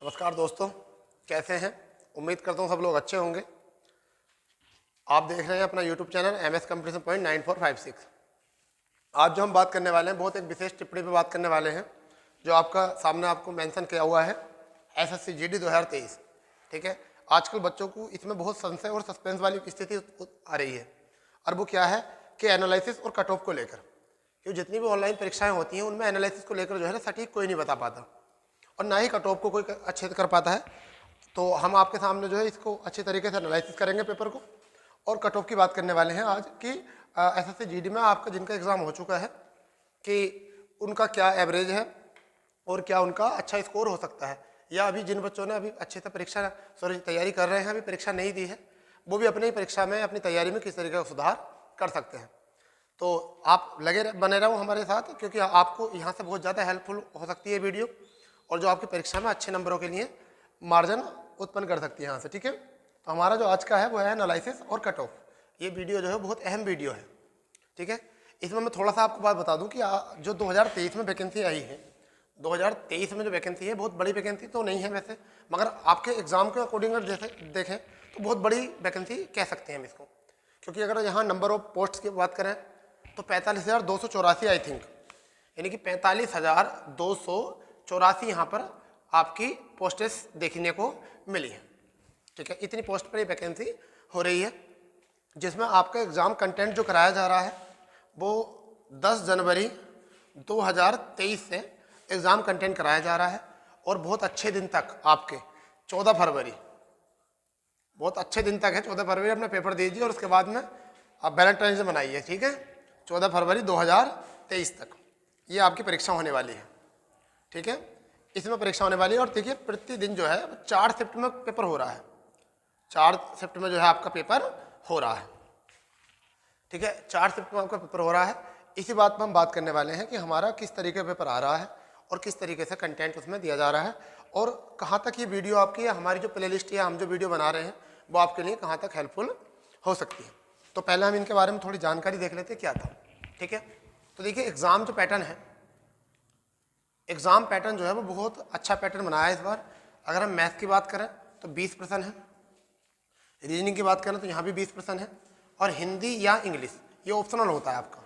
नमस्कार दोस्तों, कैसे हैं? उम्मीद करता हूँ सब लोग अच्छे होंगे। आप देख रहे हैं अपना YouTube channel MS competition point 9456। आज जो हम बात करने वाले हैं बहुत एक विशेष टिप्पणी पे बात करने वाले हैं, जो आपका सामने आपको मेंशन किया हुआ है SSC GD 2023। ठीक है, आजकल बच्चों को इसमें बहुत संशय और सस्पेंस वाली स्थिति आ रही है, और वो क्या है कि एनालिसिस और कट ऑफ को लेकर। क्योंकि जितनी भी ऑनलाइन परीक्षाएं होती हैं उनमें एनालिसिस को लेकर जो है ना सटीक कोई नहीं बता पाता, और ना ही कट ऑफ को कोई अच्छे से कर पाता है। तो हम आपके सामने जो है इसको अच्छे तरीके से एनालिसिस करेंगे पेपर को, और कट ऑफ की बात करने वाले हैं आज कि SSC GD में आपका जिनका एग्ज़ाम हो चुका है कि उनका क्या एवरेज है और क्या उनका अच्छा स्कोर हो सकता है, या अभी जिन बच्चों ने अभी अच्छे से तैयारी कर रहे हैं, अभी परीक्षा नहीं दी है, वो भी अपनी परीक्षा में अपनी तैयारी में किस तरीके का सुधार कर सकते हैं। तो आप बने रहो हमारे साथ, क्योंकि आपको यहाँ से बहुत ज़्यादा हेल्पफुल हो सकती है वीडियो, और जो आपकी परीक्षा में अच्छे नंबरों के लिए मार्जिन उत्पन्न कर सकती है यहाँ से। ठीक है, तो हमारा जो आज का है वो है एनालिसिस और कट ऑफ। ये वीडियो जो है बहुत अहम वीडियो है। ठीक है, इसमें मैं थोड़ा सा आपको बात बता दूं कि जो 2023 में वैकेंसी आई है, 2023 में जो वैकेंसी है बहुत बड़ी वैकेंसी तो नहीं है वैसे, मगर आपके एग्जाम के अकॉर्डिंग अगर जैसे देखें तो बहुत बड़ी वैकेंसी कह सकते हैं हम इसको। क्योंकि अगर यहाँ नंबर ऑफ पोस्ट की बात करें तो 45,284 आई थिंक, यानी कि 45,284 यहाँ पर आपकी पोस्टेस देखने को मिली है। ठीक है, इतनी पोस्ट पर ये वैकेंसी हो रही है, जिसमें आपका एग्ज़ाम कंटेंट जो कराया जा रहा है वो 10 जनवरी 2023 से एग्ज़ाम कंटेंट कराया जा रहा है, और बहुत अच्छे दिन तक आपके 14 फरवरी, बहुत अच्छे दिन तक है 14 फरवरी अपना पेपर दीजिए, और उसके बाद में आप वैलेंटाइन डे मनाइए। ठीक है, 14 फरवरी 2023 तक ये आपकी परीक्षा होने वाली है। ठीक है, इसमें परीक्षा होने वाली है, और देखिए प्रतिदिन जो है 4 शिफ्ट में पेपर हो रहा है, 4 शिफ्ट में जो है आपका पेपर हो रहा है। ठीक है, 4 शिफ्ट में आपका पेपर हो रहा है। इसी बात पर हम बात करने वाले हैं कि हमारा किस तरीके पेपर आ रहा है और किस तरीके से कंटेंट उसमें दिया जा रहा है, और कहाँ तक ये वीडियो आपकी या हमारी जो प्लेलिस्ट या हम जो वीडियो बना रहे हैं वो आपके लिए कहाँ तक हेल्पफुल हो सकती है। तो पहले हम इनके बारे में थोड़ी जानकारी देख लेते हैं क्या था। ठीक है, तो देखिए एग्ज़ाम जो पैटर्न है, एग्ज़ाम पैटर्न जो है वो बहुत अच्छा पैटर्न बनाया है इस बार। अगर हम मैथ की बात करें तो 20 प्रश्न है, रीजनिंग की बात करें तो यहाँ भी 20 प्रश्न है, और हिंदी या इंग्लिश ये ऑप्शनल होता है आपका,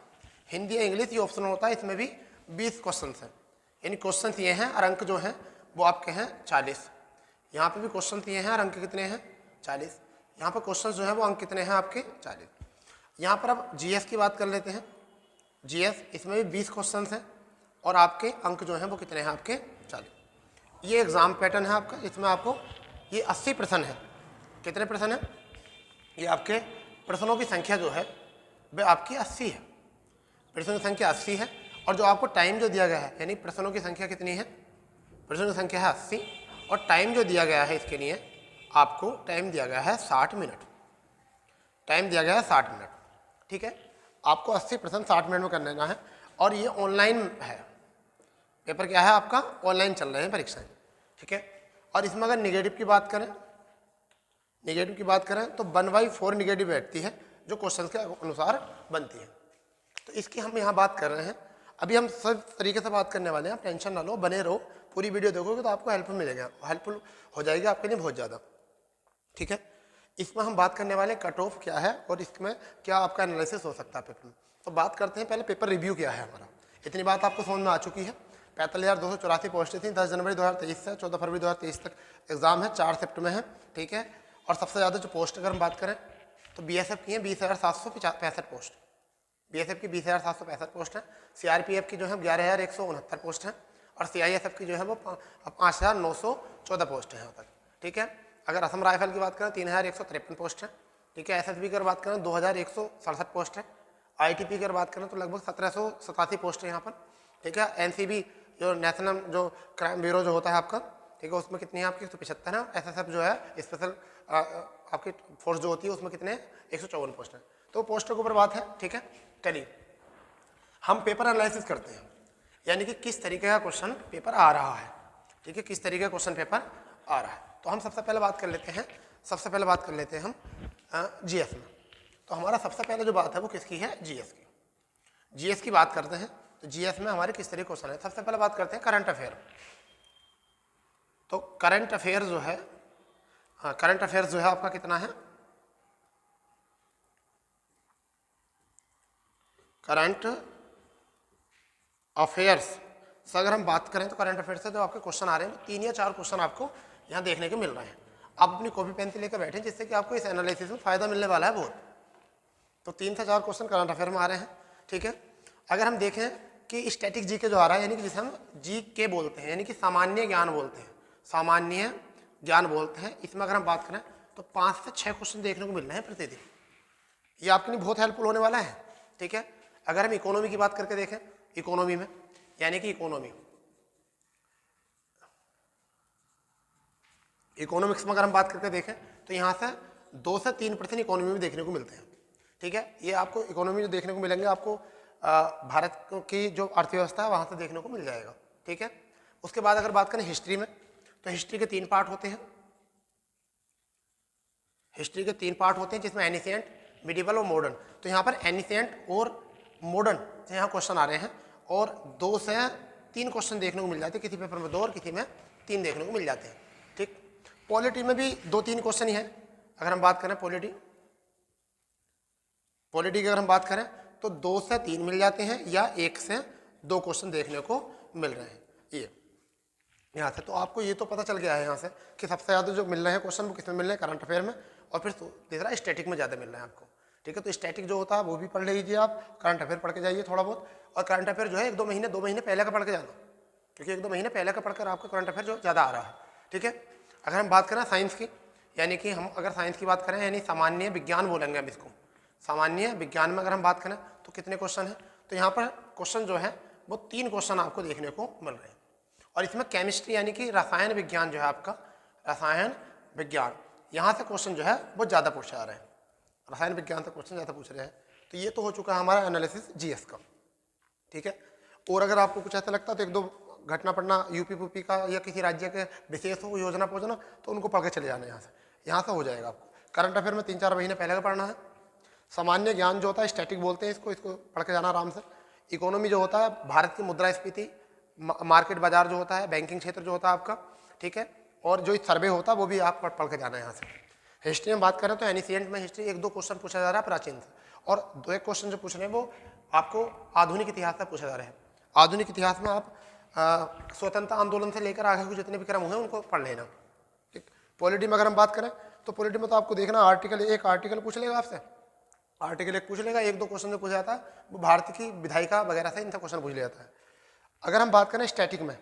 हिंदी या इंग्लिश ये ऑप्शनल होता है, इसमें भी 20 क्वेश्चन हैं। यानी क्वेश्चन ये हैं और अंक जो हैं वो आपके हैं 40। यहाँ पे भी क्वेश्चन ये हैं और अंक कितने हैं 40। यहाँ पर क्वेश्चन जो है वो अंक कितने हैं आपके 40। यहाँ पर अब GS की बात कर लेते हैं। GS इसमें भी 20 क्वेश्चन हैं, और आपके अंक जो हैं वो कितने हैं आपके 40। ये एग्ज़ाम पैटर्न है आपका, इसमें आपको ये 80 प्रश्न है। कितने प्रश्न है? ये आपके प्रश्नों की संख्या जो है वह आपकी 80 है, प्रश्नों की संख्या 80 है, और जो आपको टाइम जो दिया गया है, यानी प्रश्नों की संख्या कितनी है, प्रश्नों की संख्या है 80, और टाइम जो दिया गया है इसके लिए आपको टाइम दिया गया है 60 मिनट, टाइम दिया गया है 60 मिनट। ठीक है, आपको 80 प्रश्न 60 मिनट में कर लेना है, और ये ऑनलाइन है पेपर, क्या है आपका ऑनलाइन चल रहे हैं परीक्षाएं। ठीक है, और इसमें अगर निगेटिव की बात करें, निगेटिव की बात करें तो 1/4 निगेटिव बैठती है, जो क्वेश्चन के अनुसार बनती है। तो इसकी हम यहाँ बात कर रहे हैं। अभी हम सब तरीके से बात करने वाले हैं, आप टेंशन ना लो, बने रहो, पूरी वीडियो देखोगे तो आपको हेल्पफुल मिलेगा, हेल्पफुल हो जाएगी आपके लिए बहुत ज़्यादा। ठीक है, इसमें हम बात करने वाले कट ऑफ क्या है और इसमें क्या आपका एनालिसिस हो सकता है पेपर में। तो बात करते हैं पहले पेपर रिव्यू क्या है हमारा। इतनी बात आपको समझ में आ चुकी है। 45,284 पोस्टें थी, 10 जनवरी 2023 से 14 फरवरी 2023 तक एग्जाम है, 4 शिफ्ट में है। ठीक है, और सबसे ज़्यादा जो पोस्ट अगर हम बात करें तो BSF की हैं 20,765 पोस्ट, BSF की 20,765 पोस्ट है। CRPF की जो है 11,169 पोस्ट है, और CISF की जो है वो 5,914 पोस्ट है यहाँ तक। ठीक है, अगर असम राइफल की बात करें 3,153 पोस्ट है। ठीक है, SSB की अगर बात करें 2,167 पोस्ट है। ITP की अगर बात करें तो लगभग 1,787 पोस्ट है यहाँ पर। ठीक है, NCB जो नेशनल जो क्राइम ब्यूरो जो होता है आपका, ठीक है, उसमें कितनी है आपकी 175 है। SSF जो है स्पेशल आपकी फोर्स जो होती है उसमें कितने 154 पोस्ट है। तो पोस्टों के ऊपर बात है। ठीक है, चलिए हम पेपर एनालिसिस करते हैं, यानी कि किस तरीके का क्वेश्चन पेपर आ रहा है। ठीक है, किस तरीके का क्वेश्चन पेपर आ रहा है। तो हम सबसे पहले बात कर लेते हैं, हम GS में। तो हमारा सबसे पहले जो बात है वो किसकी है, GS की। GS की बात करते हैं तो GS में हमारे किस तरीके क्वेश्चन है। सबसे पहले बात करते हैं करंट अफेयर। तो करंट अफेयर जो है, हाँ करंट अफेयर्स जो है आपका कितना है, करंट अफेयर्स से अगर हम बात करें तो करंट अफेयर्स से जो आपके क्वेश्चन आ रहे हैं 3 या 4 क्वेश्चन आपको यहाँ देखने को मिल रहे हैं। आप अपनी कॉपी पेन से लेकर बैठे जिससे कि आपको इस एनालिसिस में फायदा मिलने वाला है बहुत। तो 3 से 4 क्वेश्चन करंट अफेयर में आ रहे हैं, ठीक है। अगर हम देखें कि स्टैटिक जी के जो आ रहा है, यानी कि जिसे हम जी के बोलते हैं, यानी कि सामान्य ज्ञान बोलते हैं, सामान्य ज्ञान बोलते हैं, इसमें अगर हम बात करें तो 5 से 6 क्वेश्चन देखने को मिल रहे हैं प्रतिदिन। ये आपके लिए बहुत हेल्पफुल होने वाला है, ठीक है। अगर हम इकोनॉमी की बात करके देखें, इकोनॉमी में यानी कि इकोनॉमिक्स में अगर हम बात करके देखें तो यहाँ से 2 से 3% इकोनॉमी में देखने को मिलते हैं, ठीक है। ये आपको इकोनॉमी जो देखने को मिलेंगे आपको भारत की जो अर्थव्यवस्था है वहाँ से देखने को मिल जाएगा, ठीक है। उसके बाद अगर बात करें हिस्ट्री में तो हिस्ट्री के 3 पार्ट होते हैं, हिस्ट्री के 3 पार्ट होते हैं जिसमें एनिशिएंट, मिडिवल और मॉडर्न। तो यहाँ पर एनिशिएंट और मॉडर्न से यहाँ क्वेश्चन आ रहे हैं और 2 से 3 क्वेश्चन देखने को मिल जाते हैं, किसी पेपर में 2 और किसी में 3 देखने को मिल जाते हैं, ठीक। पॉलिटी में भी 2-3 क्वेश्चन ही है। अगर हम बात करें पॉलिटी की अगर हम बात करें तो 2 से 3 मिल जाते हैं या 1 से 2 क्वेश्चन देखने को मिल रहे हैं ये यहाँ से। तो आपको ये तो पता चल गया है यहाँ से कि सबसे ज़्यादा जो मिल रहे हैं क्वेश्चन वो किसमें मिल रहे हैं, करंट अफेयर में, और फिर तीसरा स्टैटिक में ज़्यादा मिल रहे हैं आपको, ठीक है। तो स्टैटिक जो होता है वो भी पढ़ लीजिए आप, करंट अफेयर पढ़ के जाइए थोड़ा बहुत, और करंट अफेयर जो है 2 महीने पहले का पढ़ के जाना, क्योंकि 1-2 महीने पहले का पढ़कर आपको करंट अफेयर जो ज़्यादा आ रहा है, ठीक है। अगर हम बात करें साइंस की, यानी कि हम अगर साइंस की बात करें यानी सामान्य विज्ञान बोलेंगे हम इसको, सामान्य विज्ञान में अगर हम बात करें तो कितने क्वेश्चन हैं, तो यहाँ पर क्वेश्चन जो है वो 3 क्वेश्चन आपको देखने को मिल रहे हैं। और इसमें केमिस्ट्री यानी कि रसायन विज्ञान जो है आपका, रसायन विज्ञान, यहाँ से क्वेश्चन जो है वो ज़्यादा पूछे जा रहे हैं, रसायन विज्ञान से क्वेश्चन ज़्यादा पूछ रहे हैं। तो ये तो हो चुका है हमारा एनालिसिस जीएस का, ठीक है। और अगर आपको कुछ ऐसा लगता है तो 1-2 घटना पढ़ना यूपी का या किसी राज्य के विशेष हो, योजना पोजना, तो उनको पढ़ के चले जाना यहाँ से हो जाएगा आपको। करंट अफेयर में 3-4 महीने पहले का पढ़ना है। सामान्य ज्ञान जो होता है स्टैटिक बोलते हैं इसको पढ़ के जाना आराम से। इकोनॉमी जो होता है भारत की मुद्रास्फीति, मार्केट बाजार जो होता है, बैंकिंग क्षेत्र जो होता है आपका, ठीक है। और जो सर्वे होता है वो भी आप पढ़ के जाना है यहाँ से। हिस्ट्री में बात करें तो एनिशिएंट में हिस्ट्री 1-2 क्वेश्चन पूछा जा रहा है प्राचीन से, और 2-1 क्वेश्चन जो पूछ रहे हैं वो आपको आधुनिक इतिहास से पूछा जा रहा है। आधुनिक इतिहास में आप स्वतंत्रता आंदोलन से लेकर आगे के जितने भी क्रम हुए उनको पढ़ लेना, ठीक। पॉलिटी में अगर हम बात करें तो पॉलिटी में तो आपको देखना एक आर्टिकल पूछ लेगा आपसे, आर्टिकल 1 पूछ लेगा, 1-2 क्वेश्चन जो पूछा जाता है वो भारत की विधायिका वगैरह से इनसे क्वेश्चन पूछ लिया जाता है। अगर हम बात करें स्टैटिक में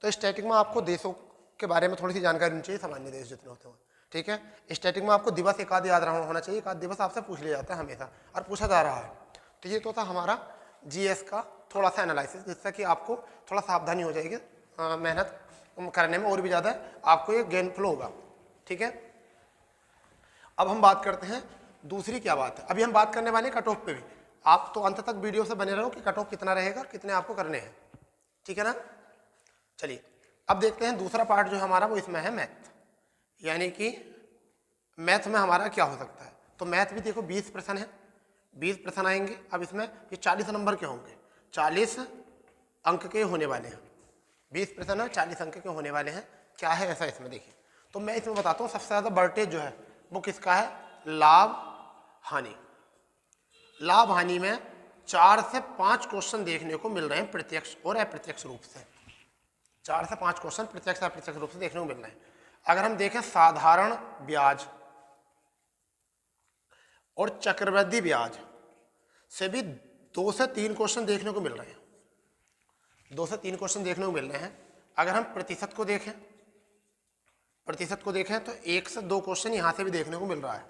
तो स्टैटिक में आपको देशों के बारे में थोड़ी सी जानकारी होनी चाहिए, सामान्य देश जितने होते हैं, ठीक है। स्टैटिक में आपको दिवस एक आध याद होना चाहिए, एक आध दिवस आपसे पूछ लिया जाता है हमेशा और पूछा जा रहा है। तो ये तो था हमारा जीएस का थोड़ा सा एनालिसिस, जिससे कि आपको थोड़ा सावधानी हो जाएगी मेहनत करने में, और भी ज़्यादा आपको ये गेनफुल होगा, ठीक है। अब हम बात करते हैं दूसरी क्या बात है, अभी हम बात करने वाले कट ऑफ पे भी। आप तो अंत तक वीडियो से बने रहो कि कट ऑफ कितना रहेगा, कितने आपको करने हैं, ठीक है ना। चलिए अब देखते हैं दूसरा पार्ट जो हमारा वो इसमें है मैथ, यानी कि मैथ में हमारा क्या हो सकता है। तो मैथ भी देखो 20 प्रश्न है, 20 प्रश्न आएंगे। अब इसमें ये 40 नंबर के होंगे, 40 अंक के होने वाले हैं। 20 प्रश्न है, 40 अंक के होने वाले हैं। क्या है ऐसा इसमें देखिए, तो मैं इसमें बताता हूँ सबसे ज़्यादा वर्टेज जो है वो किसका है, लाभ हानि। लाभ हानि में 4 से 5 क्वेश्चन देखने को मिल रहे हैं प्रत्यक्ष और अप्रत्यक्ष रूप से। 4 से 5 क्वेश्चन प्रत्यक्ष अप्रत्यक्ष रूप से देखने को मिल रहे हैं। अगर हम देखें साधारण ब्याज और चक्रवृद्धि ब्याज से भी 2 से 3 क्वेश्चन देखने को मिल रहे हैं, 2 से 3 क्वेश्चन देखने को मिल रहे हैं। अगर हम प्रतिशत को देखें तो 1 से 2 क्वेश्चन यहाँ से भी देखने को मिल रहा है,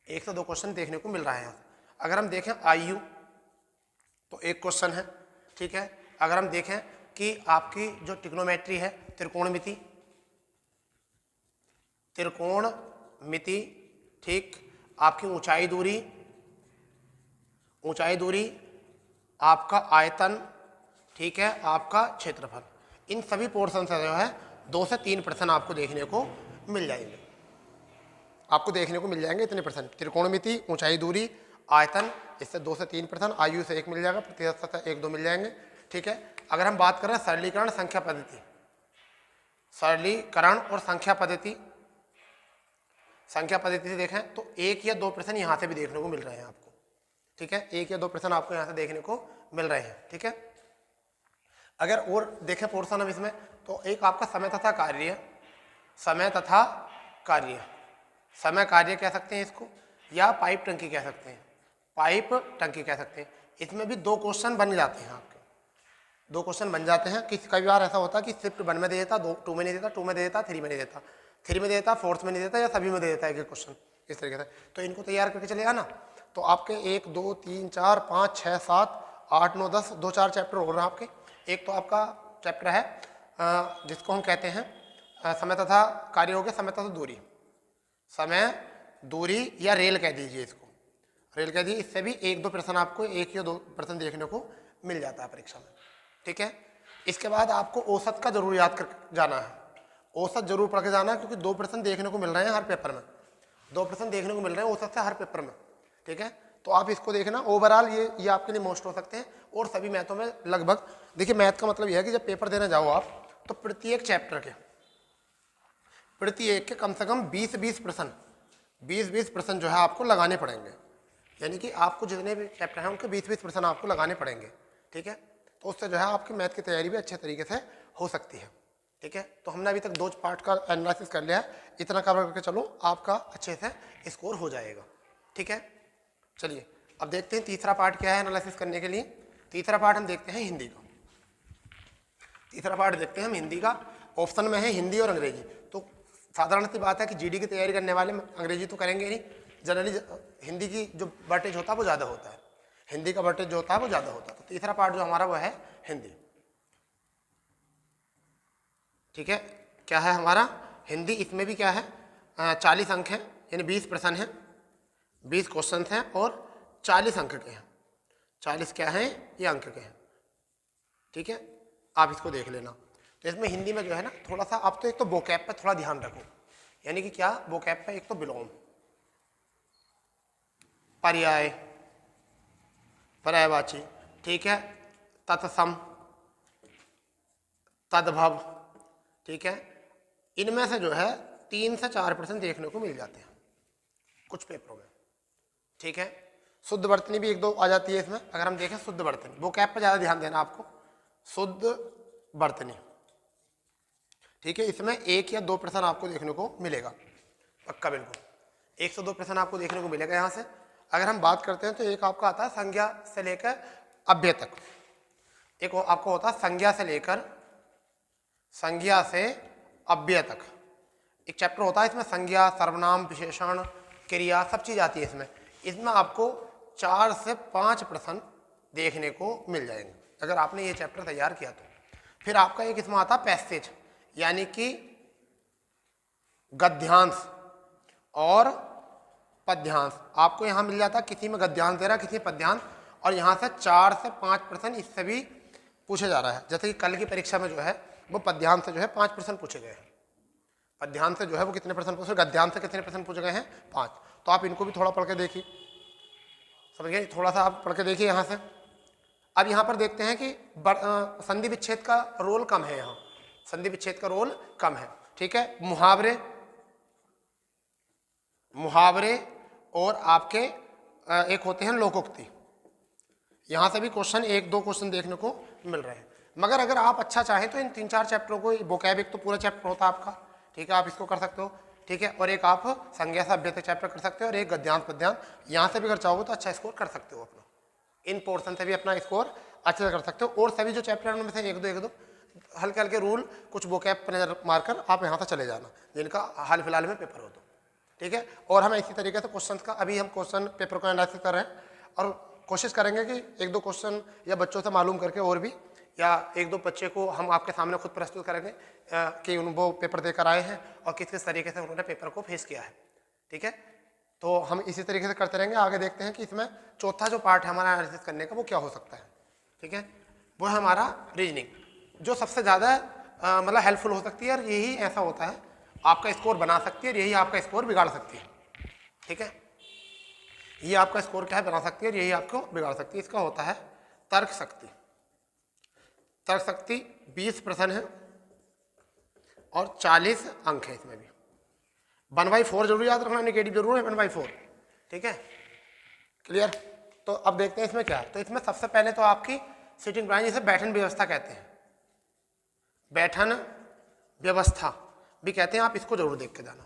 1 से 2 क्वेश्चन देखने को मिल रहा है। अगर हम देखें आयु तो 1 क्वेश्चन है, ठीक है। अगर हम देखें कि आपकी जो ट्रिग्नोमेट्री है, त्रिकोणमिति, ठीक, आपकी ऊंचाई दूरी, आपका आयतन, ठीक है, आपका क्षेत्रफल, इन सभी पोर्शन से जो है 2 से 3 प्रश्न आपको देखने को मिल जाएंगे, इतने प्रश्न। त्रिकोणमिति, ऊंचाई दूरी, आयतन, इससे 2 से 3 प्रश्न, आयु से 1 मिल जाएगा, प्रतिशत से 1-2 मिल जाएंगे, ठीक है। अगर हम बात करें सरलीकरण संख्या पद्धति, सरलीकरण और संख्या पद्धति से देखें तो 1 या 2 प्रश्न यहाँ से भी देखने को मिल रहे हैं आपको, ठीक है, 1 या 2 प्रश्न आपको यहाँ से देखने को मिल रहे हैं, ठीक है। अगर और देखें पोर्शन हम इसमें तो एक आपका समय तथा कार्य समय कार्य कह सकते हैं इसको, या पाइप टंकी कह सकते हैं। इसमें भी 2 क्वेश्चन बन जाते हैं आपके, 2 क्वेश्चन बन जाते हैं। कई बार ऐसा होता है कि शिफ्ट 1 में दे देता, 2 में नहीं देता, 2 में दे देता, 3 में नहीं देता, 3 में देता, 4th में नहीं देता, या सभी में दे देता है एक क्वेश्चन, इस तरीके से। तो इनको तैयार करके चलेगा ना, तो आपके 1 2 3 4 5 6 7 8 9 10 2-4 चैप्टर हो रहे हैं आपके। एक तो आपका चैप्टर है जिसको हम कहते हैं समय तथा कार्य हो गया, समय दूरी या रेल कह दीजिए इसको, रेल कह दीजिए। इससे भी 1-2 प्रश्न आपको 1 या 2 प्रश्न देखने को मिल जाता है परीक्षा में, ठीक है। इसके बाद आपको औसत का जरूर याद कर जाना है, औसत जरूर पढ़ के जाना है, क्योंकि 2 प्रश्न देखने को मिल रहे हैं हर पेपर में, 2 प्रश्न देखने को मिल रहे हैं औसत से हर पेपर में, ठीक है। तो आप इसको देखना, ओवरऑल ये आपके लिए मोस्ट हो सकते हैं। और सभी मैथों में लगभग, देखिए मैथ का मतलब यह है कि जब पेपर देने जाओ आप, तो प्रत्येक चैप्टर के कम से कम 20-20 प्रश्न जो है आपको लगाने पड़ेंगे, यानी कि आपको जितने भी चैप्टर हैं उनके 20-20 प्रश्न आपको लगाने पड़ेंगे, ठीक है। तो उससे जो है आपकी मैथ की तैयारी भी अच्छे तरीके से हो सकती है, ठीक है। तो हमने अभी तक 2 पार्ट का एनालिसिस कर लिया है, इतना कवर करके चलो, आपका अच्छे से स्कोर हो जाएगा, ठीक है। चलिए अब देखते हैं तीसरा पार्ट क्या है एनालिसिस करने के लिए। तीसरा पार्ट हम देखते हैं हिंदी का। हिंदी का ऑप्शन में है हिंदी और अंग्रेजी। तो साधारण सी बात है कि जीडी की तैयारी करने वाले अंग्रेजी तो करेंगे नहीं, जनरली हिंदी की जो वर्टेज होता है वो ज़्यादा होता है, तो तीसरा पार्ट जो हमारा वो है हिंदी, ठीक है। क्या है हमारा हिंदी, इसमें भी क्या है 40 अंक हैं, यानी 20 प्रश्न हैं, 20 क्वेश्चन हैं और 40 अंक के हैं। 40 क्या हैं, ये अंक के हैं, ठीक है। आप इसको देख लेना। तो इसमें हिंदी में जो है ना थोड़ा सा आप तो एक तो वोकैब पे थोड़ा ध्यान रखो, यानी कि क्या वोकैब पे, एक तो विलोम, पर्यायवाची, ठीक है, तत्सम, तद्भव, ठीक है। इनमें से जो है 3 से 4 प्रश्न देखने को मिल जाते हैं कुछ पेपरों में, ठीक है। शुद्ध वर्तनी भी 1-2 आ जाती है इसमें। अगर हम देखें शुद्ध वर्तनी, वोकैब पे ज़्यादा ध्यान देना आपको, शुद्ध वर्तनी, ठीक है। इसमें 1 या 2 प्रश्न आपको देखने को मिलेगा, पक्का बिल्कुल 1 से 2 प्रश्न आपको देखने को मिलेगा यहाँ से। अगर हम बात करते हैं तो एक आपका आता है संज्ञा से लेकर अव्यय तक, एक आपको होता है संज्ञा से अव्यय तक, एक चैप्टर होता है इसमें संज्ञा, सर्वनाम, विशेषण, क्रिया, सब चीज़ आती है इसमें आपको 4 से 5 प्रश्न देखने को मिल जाएंगे अगर आपने ये चैप्टर तैयार किया तो। फिर आपका एक इसमें आता है पैसेज, यानी कि गद्यांश और पद्यांश। आपको यहाँ मिल जाता है, किसी में गद्यांश दे रहा है, किसी में पद्यांश, और यहाँ से 4 से 5 प्रश्न इससे भी पूछे जा रहा है। जैसे कि कल की परीक्षा में जो है वो पद्यांश से जो है 5 प्रश्न पूछे गए हैं, पद्यांश से जो है वो कितने प्रश्न पूछे, गद्यांश से कितने प्रश्न पूछे गए हैं 5। तो आप इनको भी थोड़ा पढ़ के देखिए, समझ गए, थोड़ा सा आप पढ़ के देखिए यहाँ से। अब यहाँ पर देखते हैं कि संधि विच्छेद का रोल कम है, यहाँ संधि विच्छेद का रोल कम है, ठीक है। मुहावरे और आपके एक होते हैं लोकोक्ति, यहाँ से भी क्वेश्चन 1-2 क्वेश्चन देखने को मिल रहे हैं। मगर अगर आप अच्छा चाहें तो इन 3-4 चैप्टरों को, वोकैब एक तो पूरा चैप्टर होता है आपका, ठीक है, आप इसको कर सकते हो, ठीक है। और एक आप संज्ञा से अव्यय तक चैप्टर कर सकते हो, और एक गद्यांश पद्यांश, यहाँ से भी अगर चाहोगे तो अच्छा स्कोर कर सकते हो अपना, इन पोर्शन से भी अपना स्कोर अच्छे से कर सकते हो। और सभी जो चैप्टर हैं उनमें से 1-2 हल्के हल्के रूल, कुछ वोकैब पर नजर मारकर आप यहाँ से चले जाना, जिनका हाल फिलहाल में पेपर हो तो, ठीक है। और हम इसी तरीके से क्वेश्चन का, अभी हम क्वेश्चन पेपर को एनालिसिस कर रहे हैं और कोशिश करेंगे कि 1-2 क्वेश्चन या बच्चों से मालूम करके, और भी या 1-2 बच्चे को हम आपके सामने खुद प्रस्तुत करेंगे कि वो पेपर देकर आए हैं और किस किस तरीके से उन्होंने पेपर को फेस किया है, ठीक है। तो हम इसी तरीके से करते रहेंगे। आगे देखते हैं कि इसमें चौथा जो पार्ट है हमारा एनालिसिस करने का वो क्या हो सकता है, ठीक है। वो है हमारा रीजनिंग, जो सबसे ज़्यादा मतलब हेल्पफुल हो सकती है, और यही ऐसा होता है आपका स्कोर बना सकती है और यही आपका स्कोर बिगाड़ सकती है, ठीक है। ये आपका स्कोर क्या है बना सकती है और यही आपको बिगाड़ सकती है। इसका होता है तर्क शक्ति। 20 प्रश्न है, और 40 अंक है इसमें भी। 1/4 जरूर याद रखना, नेगेटिव जरूर है 1/4, ठीक है, क्लियर। तो अब देखते हैं इसमें क्या है। तो इसमें सबसे पहले तो आपकी सिटिंग पोजीशन, जिसे बैठन व्यवस्था कहते हैं, बैठन व्यवस्था भी कहते हैं, आप इसको जरूर देख के जाना।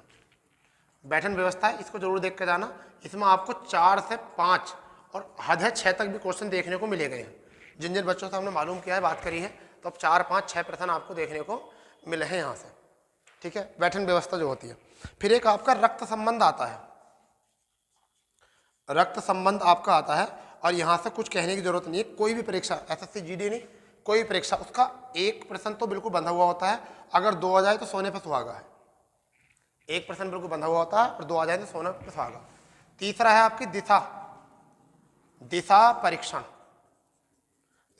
बैठन व्यवस्था है, इसको जरूर देख के जाना। इसमें आपको 4 से 5 और हद है 6 तक भी क्वेश्चन देखने को मिले गए हैं। जिन जिन बच्चों से हमने मालूम किया है, बात करी है, तो अब 4, 5, 6 प्रश्न आपको देखने को मिले हैं यहाँ से, ठीक है, बैठन व्यवस्था जो होती है। फिर एक आपका रक्त संबंध आता है, रक्त संबंध आपका आता है, और यहाँ से कुछ कहने की जरूरत नहीं है। कोई भी परीक्षा, एसएससी जीडी नहीं, कोई भी परीक्षा, उसका एक प्रश्न तो बिल्कुल बंधा हुआ होता है। अगर 2 आ जाए तो सोने पर सुहागा है। एक प्रश्न बिल्कुल बंधा हुआ होता है और 2 आ जाए तो सोने पर सुहागा। तीसरा है आपकी दिशा परीक्षण।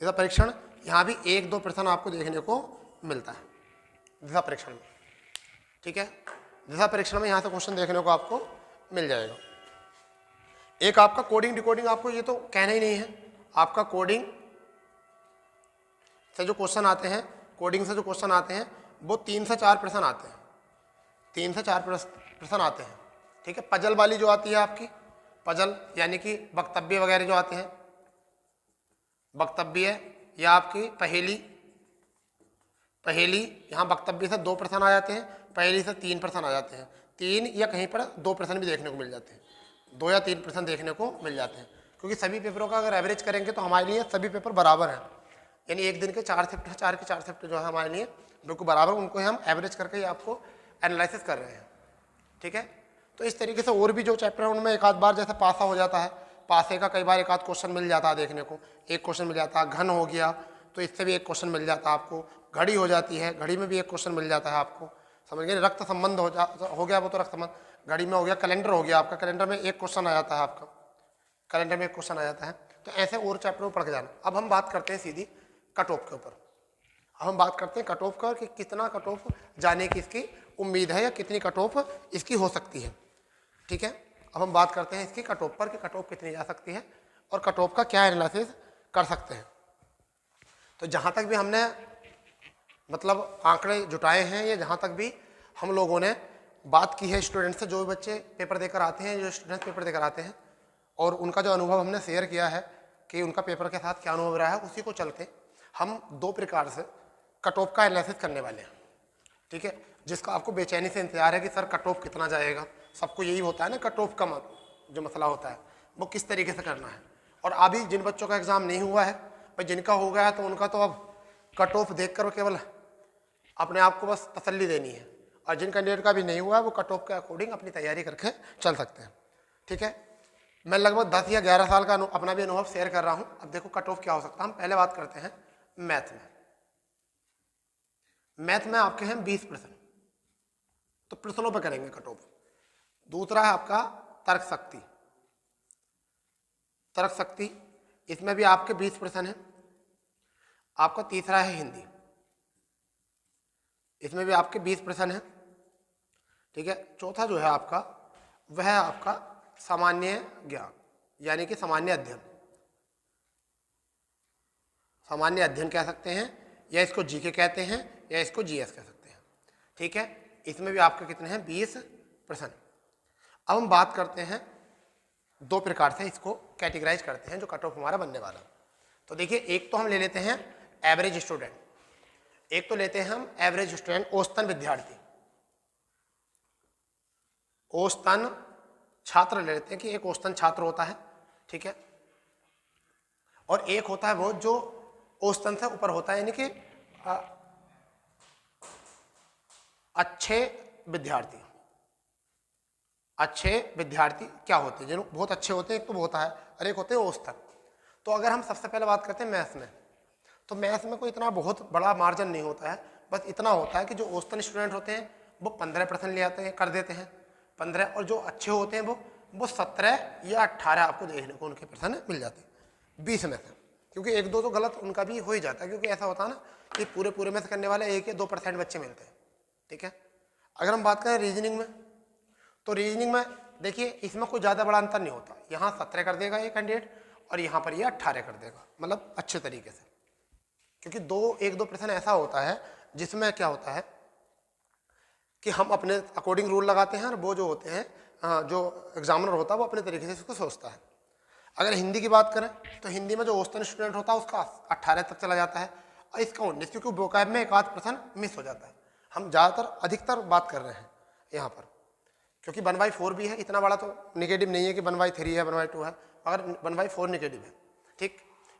दिशा परीक्षण, यहाँ भी 1-2 प्रश्न आपको देखने को मिलता है दिशा परीक्षण में, ठीक है। दिशा परीक्षण में यहाँ से क्वेश्चन देखने को आपको मिल जाएगा। एक आपका कोडिंग डिकोडिंग, आपको ये तो कहना ही नहीं है। आपका कोडिंग से जो क्वेश्चन आते हैं, कोडिंग से जो क्वेश्चन आते हैं वो 3 से 4 प्रश्न आते हैं, 3 से 4 प्रश्न आते हैं, ठीक है। पजल वाली जो आती है आपकी, पजल यानी कि वक्तव्य वगैरह जो आते हैं, वक्तव्य या आपकी पहेली, यहाँ वक्तव्य से 2 प्रश्न आ जाते हैं, पहेली से 3 प्रश्न आ जाते हैं, 3 या कहीं पर 2 प्रश्न भी देखने को मिल जाते हैं, 2 या 3 प्रश्न देखने को मिल जाते हैं। क्योंकि सभी पेपरों का अगर एवरेज करेंगे तो हमारे लिए सभी पेपर बराबर हैं, यानी एक दिन के 4 शिफ्ट, 4 के 4 शिफ्ट जो है हमारे लिए बिल्कुल बराबर, उनको हम एवरेज करके ही आपको एनालिसिस कर रहे हैं, ठीक है। तो इस तरीके से और भी जो चैप्टर है उनमें एक आध बार जैसे पासा हो जाता है, पासे का कई बार एक आध क्वेश्चन मिल जाता है देखने को, एक क्वेश्चन मिल जाता है। घन हो गया तो इससे भी एक क्वेश्चन मिल जाता है आपको। घड़ी हो जाती है, घड़ी में भी एक क्वेश्चन मिल जाता है आपको, समझ गए। रक्त संबंध हो गया, वो तो रक्त संबंध घड़ी में हो गया। कैलेंडर हो गया आपका, कैलेंडर में एक क्वेश्चन आ जाता है आपका, कैलेंडर में एक क्वेश्चन आ जाता है। तो ऐसे और चैप्टर पढ़ के जाना। अब हम बात करते हैं सीधी कट ऑफ के ऊपर। अब हम बात करते हैं कट ऑफ का, कि कितना कट ऑफ जाने की इसकी उम्मीद है या कितनी कट ऑफ इसकी हो सकती है, ठीक है। अब हम बात करते हैं इसकी कट ऑफ पर, कि कट ऑफ कितनी जा सकती है और कट ऑफ का क्या एनालिसिस कर सकते हैं। तो जहाँ तक भी हमने मतलब आंकड़े जुटाए हैं, या जहाँ तक भी हम लोगों ने बात की है स्टूडेंट से, जो बच्चे पेपर देकर आते हैं, जो स्टूडेंट्स पेपर देकर आते हैं, और उनका जो अनुभव हमने शेयर किया है कि उनका पेपर के साथ क्या अनुभव रहा है, उसी को चलते हम 2 प्रकार से कट ऑफ का एनालिसिस करने वाले हैं, ठीक है। जिसका आपको बेचैनी से इंतजार है कि सर कट ऑफ कितना जाएगा। सबको यही होता है ना, कट ऑफ का जो मसला होता है वो किस तरीके से करना है। और अभी जिन बच्चों का एग्ज़ाम नहीं हुआ है भाई, जिनका हो गया है तो उनका तो अब कट ऑफ देख कर केवल अपने आप को बस तसल्ली देनी है, और जिन कैंडिडेट का भी नहीं हुआ है वो कट ऑफ के अकॉर्डिंग अपनी तैयारी करके चल सकते हैं, ठीक है। मैं लगभग 10 या 11 साल का अपना भी अनुभव शेयर कर रहा हूँ। अब देखो कट ऑफ क्या हो सकता है। हम पहले बात करते हैं मैथ में। मैथ में आपके हैं 20 प्रश्न, तो प्रश्नों पर करेंगे कट ऑफ। दूसरा है आपका तर्क शक्ति। तर्क शक्ति, इसमें भी आपके 20 प्रश्न हैं। आपका तीसरा है हिंदी, इसमें भी आपके 20 प्रश्न हैं, ठीक है। चौथा जो है आपका वह है आपका सामान्य ज्ञान, यानी कि सामान्य अध्ययन। सामान्य अध्ययन कह सकते हैं, या इसको जीके कहते हैं, या इसको जीएस कह सकते हैं, ठीक है। इसमें भी आपके कितने हैं 20 प्रश्न। अब हम बात करते हैं 2 प्रकार से इसको कैटेगराइज करते हैं जो कट ऑफ हमारा बनने वाला। तो देखिए, एक तो हम ले लेते हैं एवरेज स्टूडेंट, एक तो लेते हैं हम एवरेज स्टूडेंट, औसतन विद्यार्थी, औसतन छात्र ले लेते हैं कि एक औसतन छात्र होता है, ठीक है। और एक होता है वो जो औसतन से ऊपर होता है, यानी कि अच्छे विद्यार्थी। अच्छे विद्यार्थी क्या होते हैं, जो बहुत अच्छे होते हैं, एक तो वो होता है, और एक होते हैं औसतन। तो अगर हम सबसे पहले बात करते हैं मैथ्स में, तो मैथ्स में कोई इतना बहुत बड़ा मार्जिन नहीं होता है। बस इतना होता है कि जो औसतन स्टूडेंट होते हैं वो 15 प्रश्न ले आते हैं, कर देते हैं 15, और जो अच्छे होते हैं वो 17 या 18 आपको देखने को उनके प्रश्न मिल जाते हैं 20 में से। क्योंकि 1-2 तो गलत उनका भी हो ही जाता है, क्योंकि ऐसा होता है ना कि पूरे में से करने वाले 1 या 2% बच्चे मिलते हैं, ठीक है। अगर हम बात करें रीजनिंग में, तो रीजनिंग में देखिए इसमें कोई ज़्यादा बड़ा अंतर नहीं होता। यहाँ 17 कर देगा ये कैंडिडेट, और यहाँ पर ये 18 कर देगा, मतलब अच्छे तरीके से। क्योंकि 1-2 प्रश्न ऐसा होता है जिसमें क्या होता है कि हम अपने अकॉर्डिंग रूल लगाते हैं और वो जो होते हैं जो एग्जामिनर होता है वो अपने तरीके से इसको सोचता है। अगर हिंदी की बात करें तो हिंदी में जो औसतन स्टूडेंट होता है उसका 18 तक चला जाता है और इसका 19, क्योंकि वोकैब में एक आध पर्सन मिस हो जाता है। हम ज़्यादातर अधिकतर बात कर रहे हैं यहाँ पर, क्योंकि 1/4 भी है, इतना बड़ा तो निगेटिव नहीं है कि 1/3 है 1/2 है, अगर 1/4 निगेटिव है। ठीक,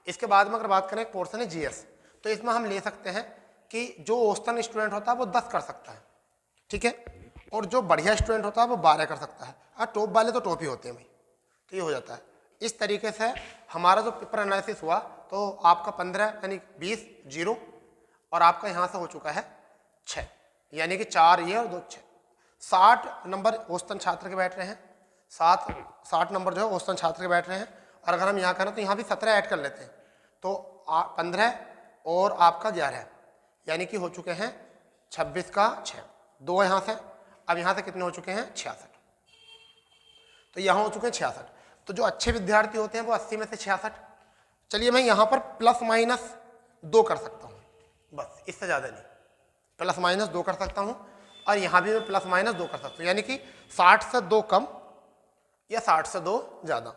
इसके बाद में अगर बात करें एक पोर्सन है जीएस, तो इसमें हम ले सकते हैं कि जो औसतन स्टूडेंट होता है वो 10 कर सकता है, ठीक है, और जो बढ़िया स्टूडेंट होता है वो 12 कर सकता है, और टॉप वाले तो टॉप ही होते हैं भाई। तो ये हो जाता है। इस तरीके से हमारा जो पेपर एनालिसिस हुआ तो आपका 15 यानी 20 0 और आपका यहाँ से हो चुका है 6, यानी कि 4 ये और 2 6, 60 नंबर औसतन छात्र के बैठ रहे हैं, 60 नंबर जो है औसतन छात्र के बैठ रहे हैं। और अगर हम यहाँ करें तो यहाँ भी 17 ऐड कर लेते हैं तो 15 और आपका 11, यानी कि हो चुके हैं 26 का 6, 2 यहाँ से, अब यहाँ से कितने हो चुके हैं 66, तो यहाँ हो चुके हैं 66। तो जो अच्छे विद्यार्थी होते हैं वो 80 में से 66। चलिए मैं यहाँ पर ±2 कर सकता हूँ, बस इससे ज़्यादा नहीं, ±2 कर सकता हूँ, और यहाँ भी मैं ±2 कर सकता हूँ, यानी कि 60 से 2 कम या 60 से 2 ज़्यादा।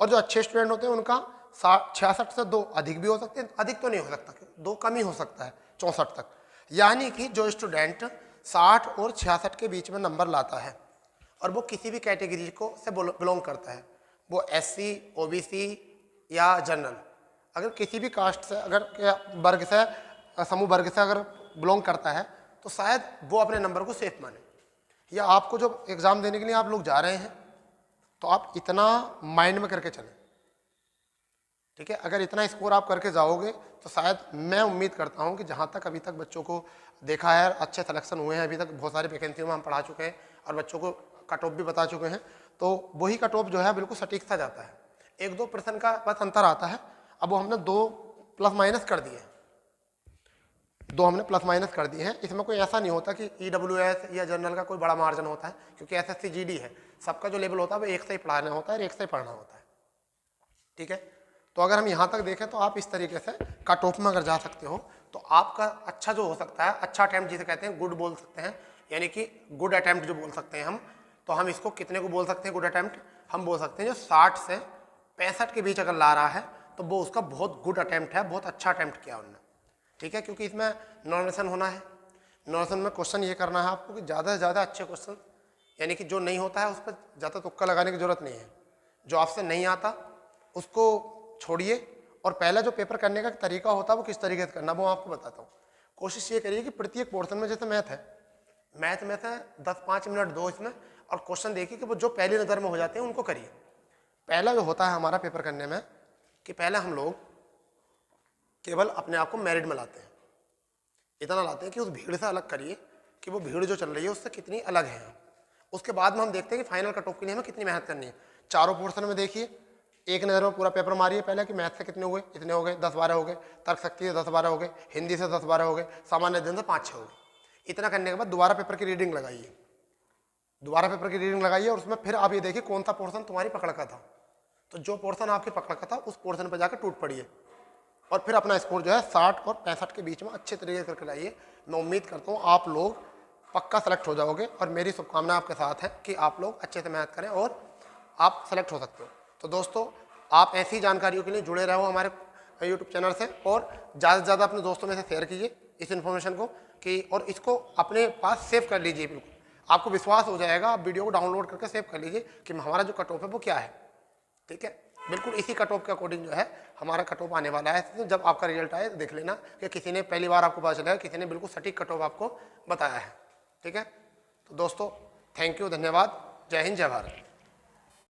और जो अच्छे स्टूडेंट होते हैं उनका 66 से 2 अधिक भी हो सकते हैं, अधिक तो नहीं हो सकता, 2 कम ही हो सकता है 64 तक। यानी कि जो स्टूडेंट 60 और 66 के बीच में नंबर लाता है और वो किसी भी कैटेगरी को से बिलोंग करता है, वो SC OBC या जनरल, अगर किसी भी कास्ट से अगर वर्ग से समूह वर्ग से अगर बिलोंग करता है तो शायद वो अपने नंबर को सेफ माने। या आपको जो एग्ज़ाम देने के लिए आप लोग जा रहे हैं तो आप इतना माइंड में करके चलें, ठीक है। अगर इतना स्कोर आप करके जाओगे तो शायद मैं उम्मीद करता हूं कि जहां तक अभी तक बच्चों को देखा है अच्छे सिलेक्शन हुए हैं, अभी तक बहुत सारी वैकेंसियों में हम पढ़ा चुके हैं और बच्चों को कट ऑफ भी बता चुके हैं, तो वही कट ऑफ जो है बिल्कुल सटीक सा जाता है। 1-2% का बस अंतर आता है। अब वो हमने 2 ± कर दिए हैं, 2 हमने ± कर दिए हैं। इसमें कोई ऐसा नहीं होता कि EWS या जनरल का कोई बड़ा मार्जिन होता है, क्योंकि SSC GD है, सबका जो लेवल होता है वो एक से ही पढ़ाना होता है और एक से ही पढ़ना होता है, ठीक है। तो अगर हम यहाँ तक देखें तो आप इस तरीके से कट ऑफ में अगर जा सकते हो तो आपका अच्छा जो हो सकता है, अच्छा अटैम्प्ट जिसे कहते हैं गुड बोल सकते हैं, यानी कि गुड अटैम्प्ट जो बोल सकते हैं हम, तो हम इसको कितने को बोल सकते हैं गुड अटैम्प्ट, हम बोल सकते हैं जो 60 से 65 के बीच अगर ला रहा है तो वो उसका बहुत गुड अटैम्प्ट है, बहुत अच्छा अटैम्प्ट किया उन्होंने, ठीक है। क्योंकि इसमें नॉमिनेशन होना है, नॉमिनेशन में क्वेश्चन ये करना है आपको कि ज़्यादा से ज़्यादा अच्छे क्वेश्चन, यानी कि जो नहीं होता है उस पर ज़्यादा तुक्का लगाने की जरूरत नहीं है, जो आपसे नहीं आता उसको छोड़िए, और पहला जो पेपर करने का तरीका होता है वो किस तरीके से करना वो आपको बताता हूँ। कोशिश ये करिए कि प्रत्येक पोर्शन में, जैसे मैथ है, मैथ में से 10-5 मिनट दो इसमें, और क्वेश्चन देखिए कि वो जो पहली नज़र में हो जाते हैं उनको करिए। पहला जो होता है हमारा पेपर करने में कि पहले हम लोग केवल अपने आप को मेरिट में लाते हैं, इतना लाते हैं कि उस भीड़ से अलग करिए कि वो भीड़ जो चल रही है उससे कितनी अलग है। उसके बाद में हम देखते हैं कि फाइनल कट ऑफ के लिए हमें कितनी मेहनत करनी है। चारों पोर्शन में देखिए, एक नज़र में पूरा पेपर मारिए पहले कि मैथ से कितने हो गए, इतने हो गए, 10-12 हो गए, तर्क शक्ति से 10-12 हो गए, हिंदी से 10-12 हो गए, सामान्य अध्ययन से 5-6 हो गए। इतना करने के बाद दोबारा पेपर की रीडिंग लगाइए, दोबारा पेपर की रीडिंग लगाइए, और उसमें फिर आप ये देखिए कौन सा पोर्शन तुम्हारी पकड़ का था, तो जो पोर्शन आपकी पकड़ का था उस पोर्शन पर जाकर टूट पड़िए, और फिर अपना स्कोर जो है 60 और 65 के बीच में अच्छे तरीके से करके लाइए। मैं उम्मीद करता हूँ आप लोग पक्का सेलेक्ट हो जाओगे, और मेरी शुभकामना आपके साथ है कि आप लोग अच्छे से मेहनत करें और आप सेलेक्ट हो सकते हो। तो दोस्तों, आप ऐसी जानकारियों के लिए जुड़े रहो हमारे YouTube चैनल से, और ज़्यादा से ज़्यादा अपने दोस्तों में से शेयर कीजिए इस इन्फॉर्मेशन को कि, और इसको अपने पास सेव कर लीजिए। बिल्कुल आपको विश्वास हो जाएगा, आप वीडियो को डाउनलोड करके सेव कर लीजिए कि हमारा जो कट ऑफ है वो क्या है, ठीक है। बिल्कुल इसी कट ऑफ के अकॉर्डिंग जो है हमारा कट ऑफ आने वाला है। तो जब आपका रिजल्ट आए तो देख लेना कि किसी ने पहली बार आपको पता चला है, किसी ने बिल्कुल सटीक कट ऑफ आपको बताया है, ठीक है। तो दोस्तों, थैंक यू, धन्यवाद, जय हिंद, जय भारत।